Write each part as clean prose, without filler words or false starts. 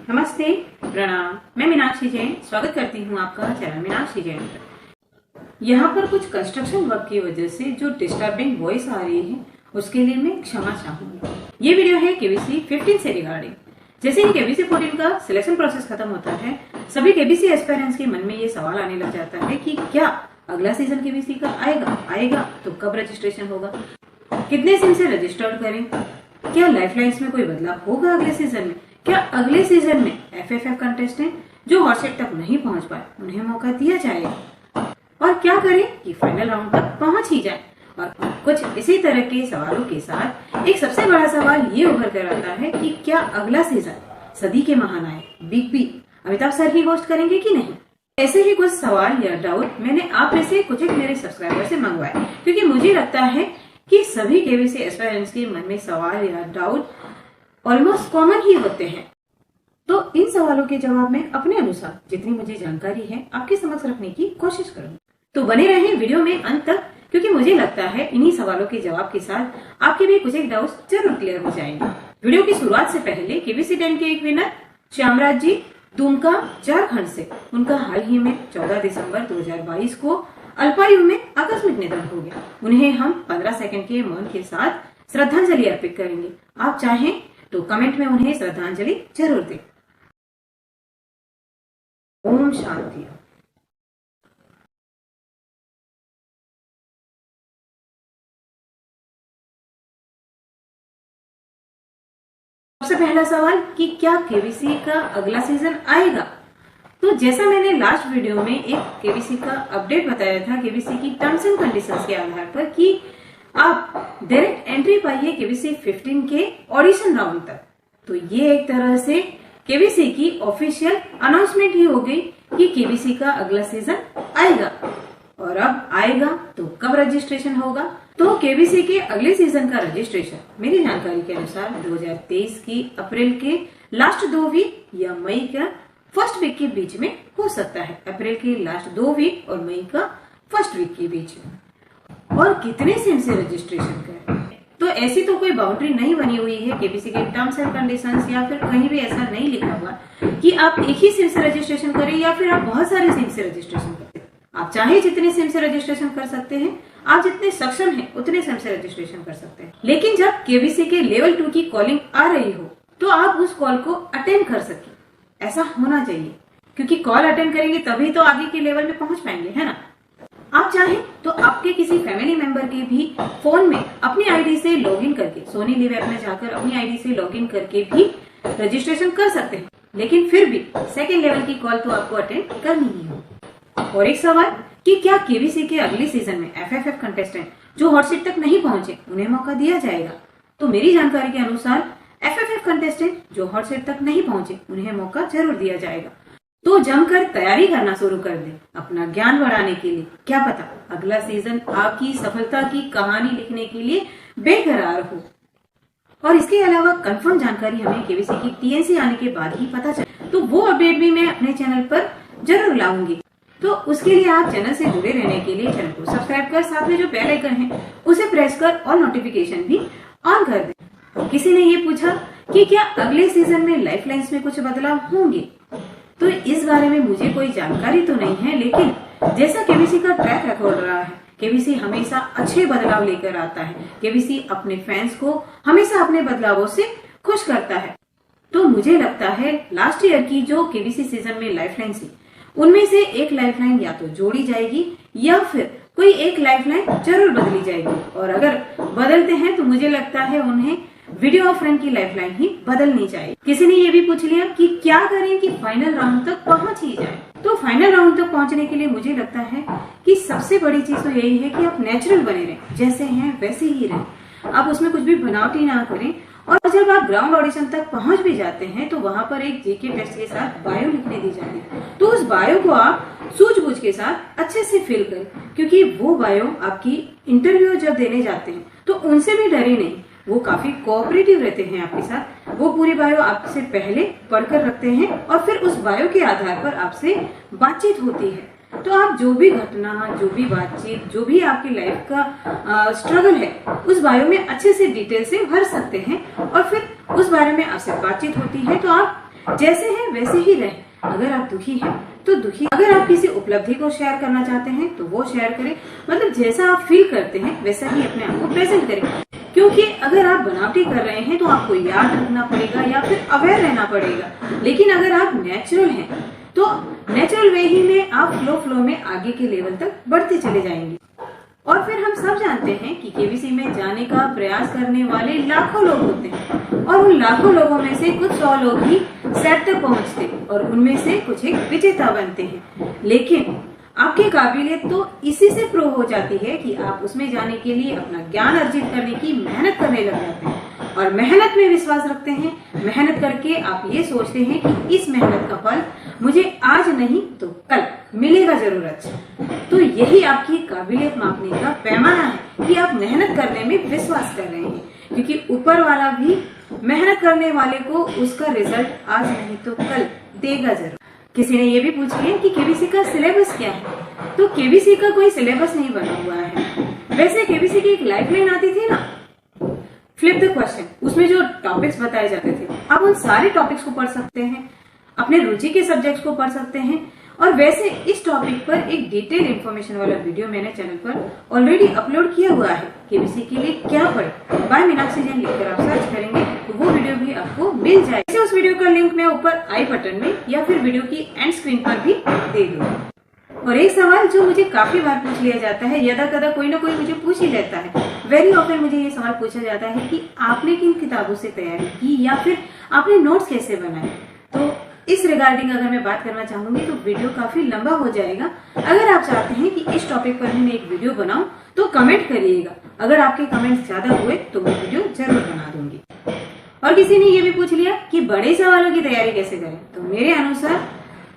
नमस्ते, प्रणाम। मैं मीनाक्षी जैन स्वागत करती हूँ आपका चैनल मीनाक्षी जैन पर। यहाँ पर कुछ कंस्ट्रक्शन वर्क की वजह से जो डिस्टर्बिंग वॉइस आ रही है उसके लिए मैं क्षमा चाहूंगी। ये वीडियो है केबीसी 15 से रिगार्डिंग। जैसे ही केबीसी 14 का सिलेक्शन प्रोसेस खत्म होता है, सभी केबीसी एस्पायरेंट्स के मन में ये सवाल आने लग जाता है कि क्या अगला सीजन केबीसी का आएगा तो कब रजिस्ट्रेशन होगा, कितने सिम से रजिस्टर्ड करें, क्या लाइफलाइंस में कोई बदलाव होगा अगले सीजन में, क्या अगले सीजन में एफएफएफ कंटेस्टेंट जो हॉट सीट तक नहीं पहुंच पाए उन्हें मौका दिया जाएगा, और क्या करें कि फाइनल राउंड तक पहुंच ही जाए। और कुछ इसी तरह के सवालों के साथ एक सबसे बड़ा सवाल ये उभर कर आता है कि क्या अगला सीजन सदी के महानायक बिग बी अमिताभ सर ही होस्ट करेंगे कि नहीं। ऐसे ही कुछ सवाल या डाउट मैंने आप में से कुछ एक मेरे सब्सक्राइबर से मंगवाए, क्योंकि मुझे लगता है कि सभी केबीसी एस्पायरेंट्स के मन में सवाल या डाउट ऑलमोस्ट कॉमन ही होते हैं। तो इन सवालों के जवाब में अपने अनुसार जितनी मुझे जानकारी है आपके समक्ष रखने की कोशिश करूंगी। तो बने रहें वीडियो में अंत तक, क्योंकि मुझे लगता है इन्हीं सवालों के जवाब के साथ आपके भी कुछ एक डाउट्स जरूर क्लियर हो जाएंगे। वीडियो की शुरुआत से पहले केबीसी 10 के एक विनर श्यामराज जी दुमका झारखंड से, उनका हाल ही में 14 दिसंबर 2022 को अल्पायु में आकस्मिक निधन हो गया। उन्हें हम 15 सेकंड के मौन के साथ श्रद्धांजलि अर्पित करेंगे। आप चाहें तो कमेंट में उन्हें श्रद्धांजलि जरूर दें। ओम शांति। सबसे पहला सवाल कि क्या केबीसी का अगला सीजन आएगा। तो जैसा मैंने लास्ट वीडियो में एक केबीसी का अपडेट बताया था, केबीसी की टर्म्स एंड कंडीशंस के आधार पर, कि आप डायरेक्ट एंट्री पाइए केबीसी 15 के ऑडिशन राउंड तक। तो ये एक तरह से केबीसी की ऑफिशियल अनाउंसमेंट ही हो गई कि केबीसी का अगला सीजन आएगा। और अब आएगा तो कब रजिस्ट्रेशन होगा। तो केबीसी के अगले सीजन का रजिस्ट्रेशन मेरी जानकारी के अनुसार 2023 की अप्रैल के लास्ट 2 वीक या मई का फर्स्ट वीक के बीच में हो सकता है। अप्रैल के लास्ट 2 वीक और मई का फर्स्ट वीक के बीच में। और कितने सिम से रजिस्ट्रेशन करें, तो ऐसी तो कोई बाउंड्री नहीं बनी हुई है केबीसी के टर्म्स एंड कंडीशंस, या फिर कहीं भी ऐसा नहीं लिखा हुआ कि आप एक ही सिम से रजिस्ट्रेशन करें या फिर आप बहुत सारे सिम से रजिस्ट्रेशन करें। आप चाहे जितने सिम से रजिस्ट्रेशन कर सकते हैं, आप जितने सक्षम हैं उतने सिम से रजिस्ट्रेशन कर सकते हैं। लेकिन जब केबीसी के लेवल 2 की कॉलिंग आ रही हो तो आप उस कॉल को अटेंड कर सके, ऐसा होना चाहिए, क्योंकि कॉल अटेंड करेंगे तभी तो आगे के लेवल में पहुंच पाएंगे, है ना। आप चाहें तो आपके किसी फैमिली मेंबर के भी फोन में अपनी आईडी से लॉगिन करके, सोनी लिव ऐप में जाकर अपनी आईडी से लॉगिन करके भी रजिस्ट्रेशन कर सकते हैं। लेकिन फिर भी सेकेंड लेवल की कॉल तो आपको अटेंड करनी ही हो। और एक सवाल कि क्या केबीसी के अगले सीजन में एफएफएफ कंटेस्टेंट जो हॉट सीट तक नहीं पहुंचे उन्हें मौका दिया जाएगा। तो मेरी जानकारी के अनुसार एफएफएफ कंटेस्टेंट जो हॉट सीट तक नहीं पहुंचे उन्हें मौका जरूर दिया जाएगा। तो जमकर तैयारी करना शुरू कर दें अपना ज्ञान बढ़ाने के लिए। क्या पता अगला सीजन आपकी सफलता की कहानी लिखने के लिए बेकरार हो। और इसके अलावा कंफर्म जानकारी हमें केबीसी की टीएनसी आने के बाद ही पता चले, तो वो अपडेट भी मैं अपने चैनल पर जरूर लाऊंगी। तो उसके लिए आप चैनल से जुड़े रहने के लिए चैनल को सब्सक्राइब कर साथ में जो बेल आइकन है उसे प्रेस कर और नोटिफिकेशन भी ऑन कर दें। किसी ने ये पूछा कि क्या अगले सीजन में लाइफलाइंस में कुछ बदलाव होंगे। तो इस बारे में मुझे कोई जानकारी तो नहीं है, लेकिन जैसा केबीसी का ट्रैक रिकॉर्ड रहा है, केबीसी हमेशा अच्छे बदलाव लेकर आता है। केबीसी अपने फैंस को हमेशा अपने बदलावों से खुश करता है। तो मुझे लगता है लास्ट ईयर की जो केबीसी सीजन में लाइफलाइन थी, उनमें से एक लाइफलाइन या तो जोड़ी जाएगी या फिर कोई एक लाइफलाइन जरूर बदली जाएगी। और अगर बदलते हैं तो मुझे लगता है उन्हें वीडियो ऑफ फ्रेंड की लाइफलाइन ही बदलनी चाहिए। किसी ने ये भी पूछ लिया कि क्या करें कि फाइनल राउंड तक पहुंच ही जाए। तो फाइनल राउंड तक पहुंचने के लिए मुझे लगता है कि सबसे बड़ी चीज तो यही है कि आप नेचुरल बने रहें, जैसे हैं वैसे ही रहें। आप उसमें कुछ भी बनावटी ना करें। और जब आप ग्राउंड ऑडिशन तक पहुंच भी जाते हैं तो वहां पर एक जीके टेस्ट के साथ बायो लिखने दी जाती है। तो उस बायो को आप सूझबूझ के साथ अच्छे से फिल करें, क्योंकि वो बायो आपकी इंटरव्यू जब देने जाते हैं तो उनसे भी डरे नहीं, वो काफी कोऑपरेटिव रहते हैं आपके साथ। वो पूरी बायो आपसे पहले पढ़कर रखते हैं और फिर उस बायो के आधार पर आपसे बातचीत होती है। तो आप जो भी घटना, जो भी बातचीत, जो भी आपकी लाइफ का स्ट्रगल है, उस बायो में अच्छे से डिटेल से भर सकते हैं और फिर उस बारे में आपसे बातचीत होती है। तो आप जैसे हैं वैसे ही रहें। अगर आप दुखी हैं तो दुखी, अगर आप किसी उपलब्धि को शेयर करना चाहते हैं तो वो शेयर करें। मतलब जैसा आप फील करते हैं वैसा ही अपने आप को प्रेजेंट करें। क्योंकि अगर आप बनावटी कर रहे हैं तो आपको याद रखना पड़ेगा या फिर अवेयर रहना पड़ेगा। लेकिन अगर आप नेचुरल हैं तो नेचुरल वे ही में आप फ्लो में आगे के लेवल तक बढ़ते चले जाएंगे। और फिर हम सब जानते हैं कि केबीसी में जाने का प्रयास करने वाले लाखों लोग होते हैं और उन लाखों लोगों में से कुछ 100 लोग ही सेट तक पहुंचते हैं और उनमें से कुछ एक विजेता बनते हैं। लेकिन आपकी काबिलियत तो इसी से प्रूव हो जाती है कि आप उसमें जाने के लिए अपना ज्ञान अर्जित करने की मेहनत करने लग जाते हैं और मेहनत में विश्वास रखते हैं। मेहनत करके आप ये सोचते हैं कि इस मेहनत का फल मुझे आज नहीं तो कल मिलेगा जरूर। अच्छा, तो यही आपकी काबिलियत मापने का पैमाना है कि आप मेहनत करने में विश्वास कर रहे हैं, क्योंकि ऊपर वाला भी मेहनत करने वाले को उसका रिजल्ट आज नहीं तो कल देगा जरूर। किसी ने ये भी पूछ लिया कि केबीसी का सिलेबस क्या है, तो केबीसी का कोई सिलेबस नहीं बना हुआ है। वैसे केबीसी की एक लाइफलाइन आती थी ना, फ्लिप द क्वेश्चन, उसमें जो टॉपिक्स बताए जाते थे आप उन सारे टॉपिक्स को पढ़ सकते हैं, अपने रुचि के सब्जेक्ट्स को पढ़ सकते हैं। और वैसे इस टॉपिक पर एक डिटेल इन्फॉर्मेशन वाला वीडियो मैंने चैनल पर ऑलरेडी अपलोड किया हुआ है। केबीसी के लिए क्या पढ़े बाय मीनाक्षी जैन लिखकर आप सर्च करेंगे तो वो वीडियो भी आपको मिल जाएगा। उस वीडियो का लिंक मैं ऊपर आई बटन में या फिर वीडियो की एंड स्क्रीन पर भी दे दूंगा। और एक सवाल जो मुझे काफी बार पूछ लिया जाता है, यदा कदा कोई ना कोई मुझे पूछ ही लेता है, वेरी ऑफन मुझे ये सवाल पूछा जाता है कि आपने किन किताबों से तैयारी की या फिर आपने नोट्स कैसे बनाए। तो इस रिगार्डिंग अगर मैं बात करना चाहूंगी तो वीडियो काफी लंबा हो जाएगा। अगर आप चाहते हैं कि इस टॉपिक पर भी मैं एक वीडियो बनाऊं तो कमेंट करिएगा। अगर आपके कमेंट्स ज्यादा हुए तो मैं वीडियो जरूर बना दूंगी। और किसी ने ये भी पूछ लिया कि बड़े सवालों की तैयारी कैसे करें, तो मेरे अनुसार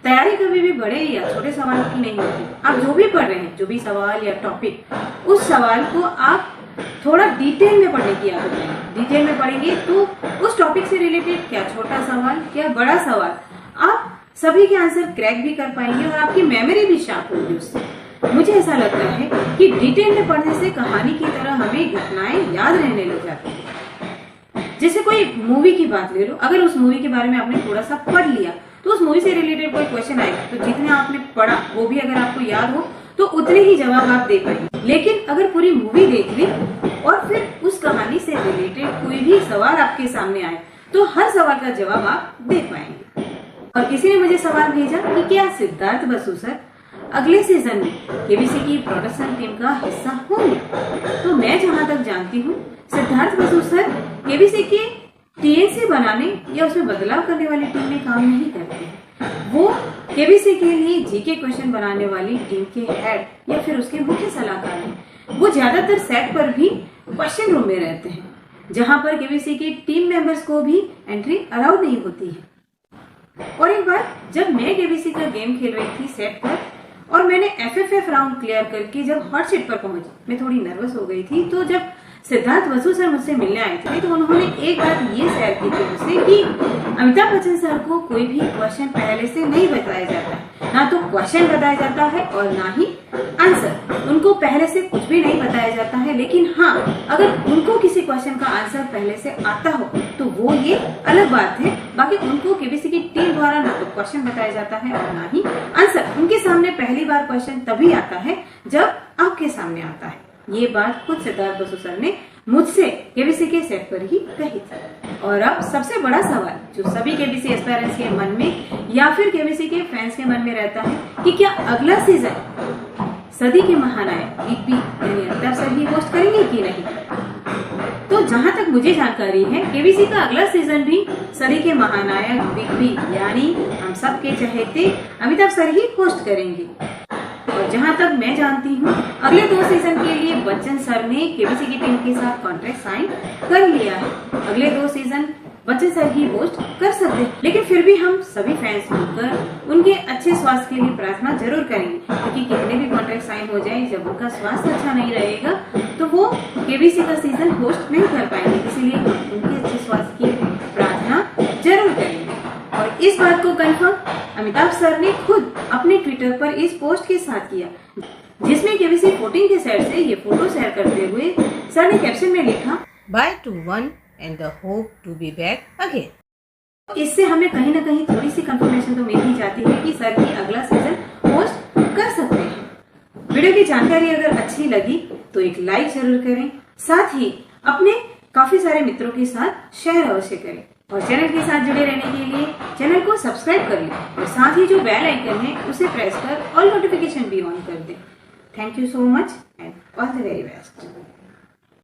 तैयारी कभी भी बड़े या छोटे सवालों की नहीं होती। आप जो भी पढ़ रहे हैं, जो भी सवाल या टॉपिक, उस सवाल को आप थोड़ा डिटेल में पढ़ने की आदत है। डिटेल में पढ़ेंगे तो उस टॉपिक से रिलेटेड क्या छोटा सवाल क्या बड़ा सवाल, आप सभी के आंसर क्रैक भी कर पाएंगे और आपकी मेमोरी भी शार्प होगी उससे। मुझे ऐसा लगता है कि डिटेल में पढ़ने से कहानी की तरह हमें घटनाएं याद रहने लग जाती हैं। जैसे कोई मूवी की बात ले लो, अगर उस मूवी के बारे में आपने थोड़ा सा पढ़ लिया तो उस मूवी से रिलेटेड कोई क्वेश्चन आएगा तो जितने आपने पढ़ा वो भी अगर आपको याद हो तो उतने ही जवाब आप दे पाएंगे। लेकिन अगर पूरी मूवी देख ली और फिर उस कहानी से रिलेटेड कोई भी सवाल आपके सामने आए तो हर सवाल का जवाब आप दे पाएंगे। और किसी ने मुझे सवाल भेजा कि क्या सिद्धार्थ बसु सर अगले सीजन में केबीसी की प्रोडक्शन टीम का हिस्सा होंगे। तो मैं जहां तक जानती हूँ सिद्धार्थ बसु सर केबीसी के टीएनसी बनाने या उसमें बदलाव करने वाली टीम में काम नहीं करते हैं। वो केबीसी के लिए जीके क्वेश्चन बनाने वाली टीम के हेड या फिर उसके मुख्य सलाहकार हैं। वो ज्यादातर सेट पर भी क्वेश्चन रूम में रहते हैं, जहां पर केबीसी के टीम मेंबर्स को भी एंट्री अलाउड नहीं होती है। और एक बार जब मैं केबीसी का गेम खेल रही थी सेट पर और मैंने एफएफएफ राउंड क्लियर करके जब हॉट सीट पर पहुंची, मैं थोड़ी नर्वस हो गई थी। तो जब सिद्धार्थ बसु सर मुझसे मिलने आए थे तो उन्होंने एक बात ये शेयर की थी मुझसे कि अमिताभ बच्चन सर को कोई भी क्वेश्चन पहले से नहीं बताया जाता, ना तो क्वेश्चन बताया जाता है और ना ही आंसर। उनको पहले से कुछ भी नहीं बताया जाता है। लेकिन हाँ, अगर उनको किसी क्वेश्चन का आंसर पहले से आता हो तो वो ये अलग बात है। बाकी उनको केबीसी की टीम द्वारा ना तो क्वेश्चन बताया जाता है और ना ही आंसर। उनके सामने पहली बार क्वेश्चन तभी आता है जब आपके सामने आता है। ये बात खुद सिद्धार्थ बसु सर ने मुझसे केबीसी के सेट पर ही कही थी। और अब सबसे बड़ा सवाल जो सभी केबीसी एस्पायरेंट्स के मन में या फिर केबीसी के फैंस के मन में रहता है कि क्या अगला सीजन सदी के महानायक बिग बी यानी अमिताभ सर ही होस्ट करेंगे कि नहीं। तो जहां तक मुझे जानकारी है केबीसी का अगला सीजन भी सदी के महानायक बिग बी यानी हम सब के चहेते अमिताभ सर ही होस्ट करेंगे। और जहां तक मैं जानती हूँ अगले 2 सीजन के लिए बच्चन सर ने केबीसी की टीम के साथ कॉन्ट्रैक्ट साइन कर लिया है। अगले 2 सीजन बच्चन सर ही होस्ट कर सकते हैं। लेकिन फिर भी हम सभी फैंस मिलकर उनके अच्छे स्वास्थ्य के लिए प्रार्थना जरूर करेंगे, क्योंकि कितने भी कॉन्ट्रैक्ट साइन हो जाए जब उनका स्वास्थ्य अच्छा नहीं रहेगा तो वो केबीसी का सीजन होस्ट नहीं कर पाएंगे। इसीलिए उनके अच्छे स्वास्थ्य की प्रार्थना जरूर करेंगे। और इस बात को कंफर्म अमिताभ सर ने खुद अपने ट्विटर पर इस पोस्ट के साथ किया, जिसमें केबीसी 14 के सेट से ये फोटो शेयर करते हुए सर ने कैप्शन में लिखा, bye to one and the hope to be back again. इससे हमें कहीं ना कहीं थोड़ी सी कंफर्मेशन तो मिल ही जाती है कि सर की अगला सीजन होस्ट कर सकते हैं। वीडियो की जानकारी अगर अच्छी लगी तो एक लाइक जरूर करें, साथ ही अपने काफी सारे मित्रों के साथ शेयर अवश्य करें और चैनल के साथ जुड़े रहने के लिए चैनल को सब्सक्राइब कर लें और साथ ही जो बेल आइकन है उसे प्रेस कर ऑल नोटिफिकेशन भी ऑन कर दें। Thank you so much and all the very best.